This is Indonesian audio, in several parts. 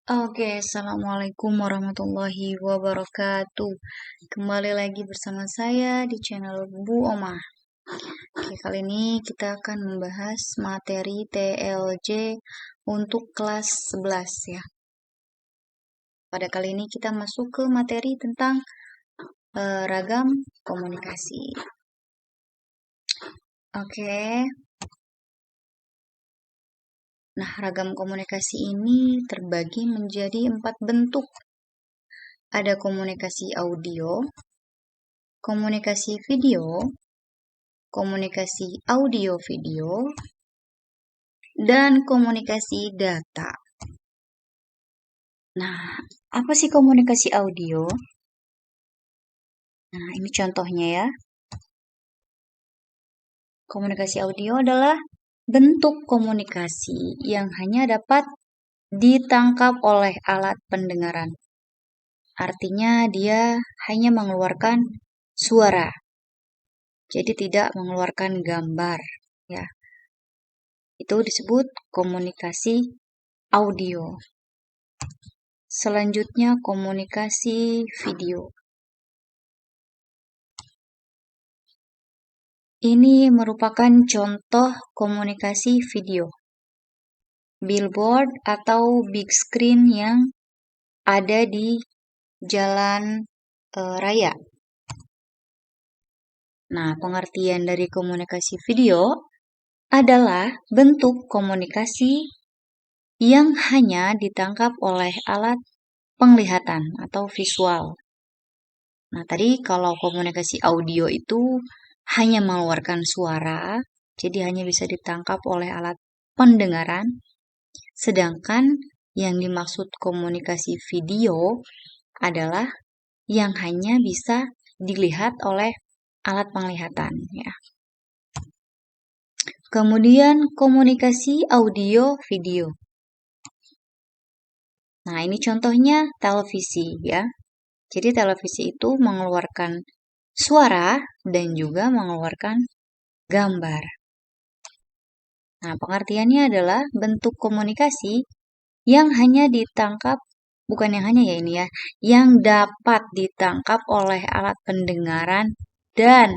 Oke, Assalamualaikum warahmatullahi wabarakatuh. Kembali lagi bersama saya di channel Bu Oma. Oke, kali ini kita akan membahas materi TLJ untuk kelas 11 ya. Pada kali ini kita masuk ke materi tentang ragam komunikasi. Oke. Nah, ragam komunikasi ini terbagi menjadi 4 bentuk. Ada komunikasi audio, komunikasi video, komunikasi audio-video, dan komunikasi data. Nah, apa sih komunikasi audio? Nah, ini contohnya ya. Komunikasi audio adalah bentuk komunikasi yang hanya dapat ditangkap oleh alat pendengaran. Artinya dia hanya mengeluarkan suara. Jadi tidak mengeluarkan gambar, ya. Itu disebut komunikasi audio. Selanjutnya komunikasi video. Ini merupakan contoh komunikasi video. Billboard atau big screen yang ada di jalan raya. Nah, pengertian dari komunikasi video adalah bentuk komunikasi yang hanya ditangkap oleh alat penglihatan atau visual. Nah, tadi kalau komunikasi audio itu hanya mengeluarkan suara, jadi hanya bisa ditangkap oleh alat pendengaran. Sedangkan yang dimaksud komunikasi video adalah yang hanya bisa dilihat oleh alat penglihatan, ya. Kemudian komunikasi audio video. Nah, ini contohnya televisi, ya. Jadi televisi itu mengeluarkan suara dan juga mengeluarkan gambar. Nah, pengertiannya adalah bentuk komunikasi yang hanya ditangkap, bukan yang hanya ya ini ya, yang dapat ditangkap oleh alat pendengaran dan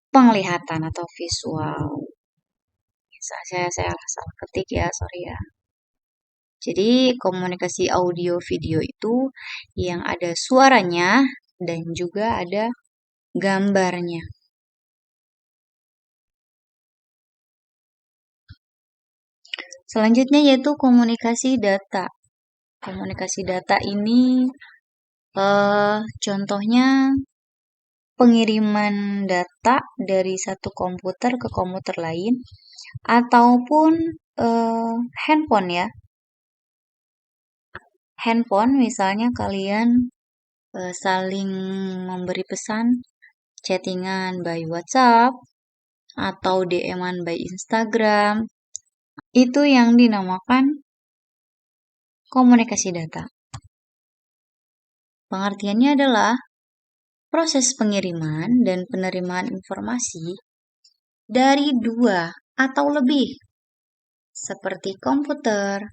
penglihatan atau visual. Saya salah ketik ya, sorry ya. Jadi komunikasi audio video itu yang ada suaranya dan juga ada gambarnya. Selanjutnya yaitu komunikasi data. Komunikasi data ini contohnya pengiriman data dari satu komputer ke komputer lain ataupun handphone ya. Handphone misalnya kalian saling memberi pesan chattingan by WhatsApp atau DM-an by Instagram. Itu yang dinamakan komunikasi data. Pengertiannya adalah proses pengiriman dan penerimaan informasi dari dua atau lebih, seperti komputer,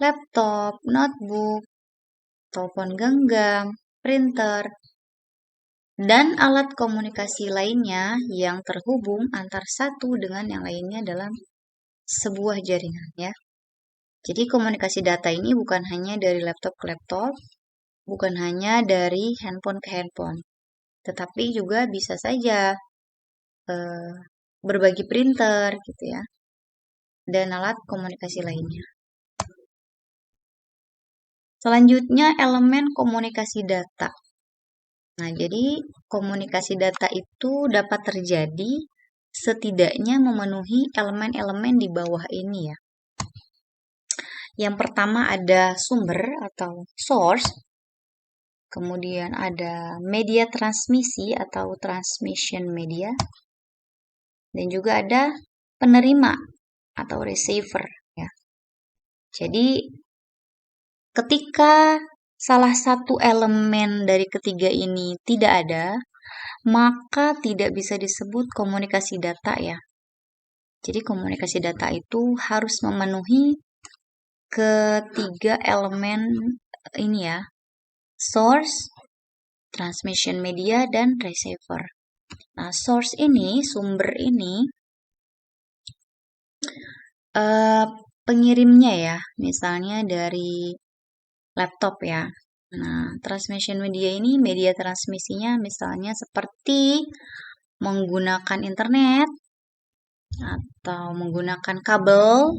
laptop, notebook, telepon genggam, printer, dan alat komunikasi lainnya yang terhubung antar satu dengan yang lainnya dalam sebuah jaringan ya. Jadi komunikasi data ini bukan hanya dari laptop ke laptop, bukan hanya dari handphone ke handphone, tetapi juga bisa saja berbagi printer gitu ya, dan alat komunikasi lainnya. Selanjutnya elemen komunikasi data. Nah, jadi komunikasi data itu dapat terjadi setidaknya memenuhi elemen-elemen di bawah ini ya. Yang pertama ada sumber atau source, kemudian ada media transmisi atau transmission media, dan juga ada penerima atau receiver ya. Jadi ketika salah satu elemen dari ketiga ini tidak ada, maka tidak bisa disebut komunikasi data ya. Jadi komunikasi data itu harus memenuhi ketiga elemen ini ya, source, transmission media, dan receiver. Nah, source ini, sumber ini, pengirimnya ya, misalnya dari laptop ya. Nah, transmission media ini media transmisinya misalnya seperti menggunakan internet, atau menggunakan kabel,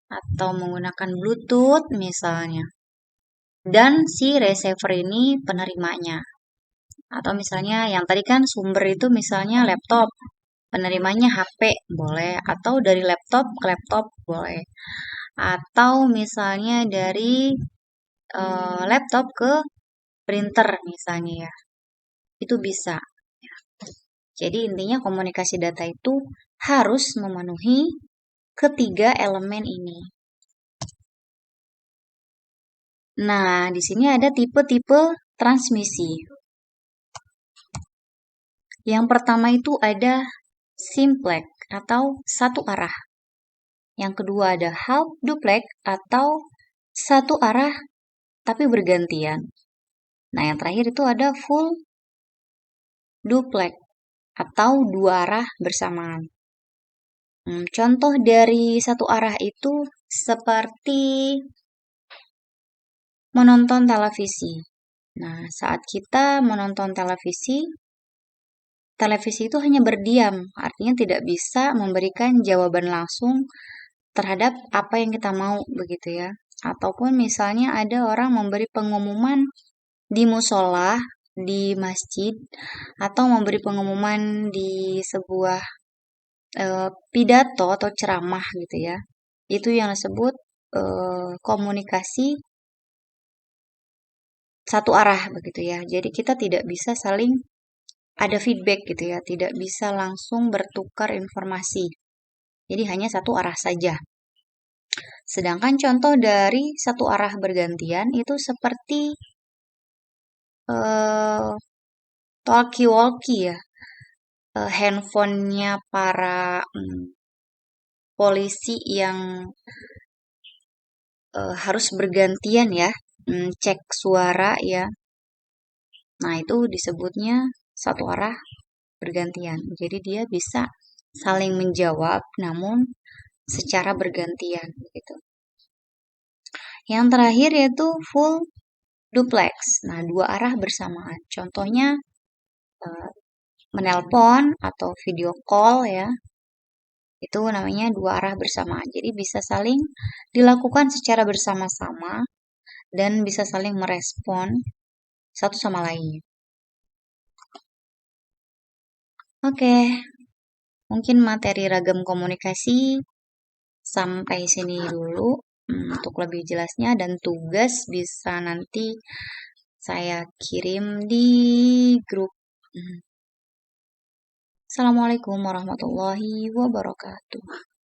atau menggunakan Bluetooth misalnya. Dan si receiver ini penerimanya. Atau misalnya yang tadi kan sumber itu misalnya laptop, penerimanya HP boleh, atau dari laptop ke laptop boleh. Atau misalnya dari laptop ke printer misalnya ya. Itu bisa. Jadi intinya komunikasi data itu harus memenuhi ketiga elemen ini. Nah, di sini ada tipe-tipe transmisi. Yang pertama itu ada simplex atau satu arah. Yang kedua ada half duplex atau satu arah tapi bergantian. Nah, yang terakhir itu ada full duplex atau dua arah bersamaan. Contoh dari satu arah itu seperti menonton televisi. Nah, saat kita menonton televisi, televisi itu hanya berdiam, artinya tidak bisa memberikan jawaban langsung terhadap apa yang kita mau begitu ya. Ataupun misalnya ada orang memberi pengumuman di musola, di masjid, atau memberi pengumuman di sebuah pidato atau ceramah gitu ya. Itu yang disebut komunikasi satu arah begitu ya. Jadi kita tidak bisa saling ada feedback gitu ya, tidak bisa langsung bertukar informasi. Jadi hanya satu arah saja. Sedangkan contoh dari satu arah bergantian itu seperti talkie-walkie ya, handphonenya para polisi yang harus bergantian ya, cek suara ya. Nah, itu disebutnya satu arah bergantian. Jadi dia bisa saling menjawab namun secara bergantian gitu. Yang terakhir yaitu full duplex. Nah, dua arah bersamaan. Contohnya menelpon atau video call ya. Itu namanya dua arah bersamaan. Jadi bisa saling dilakukan secara bersama-sama dan bisa saling merespon satu sama lainnya. Oke, mungkin materi ragam komunikasi sampai sini dulu. Untuk lebih jelasnya dan tugas bisa nanti saya kirim di grup. Assalamualaikum warahmatullahi wabarakatuh.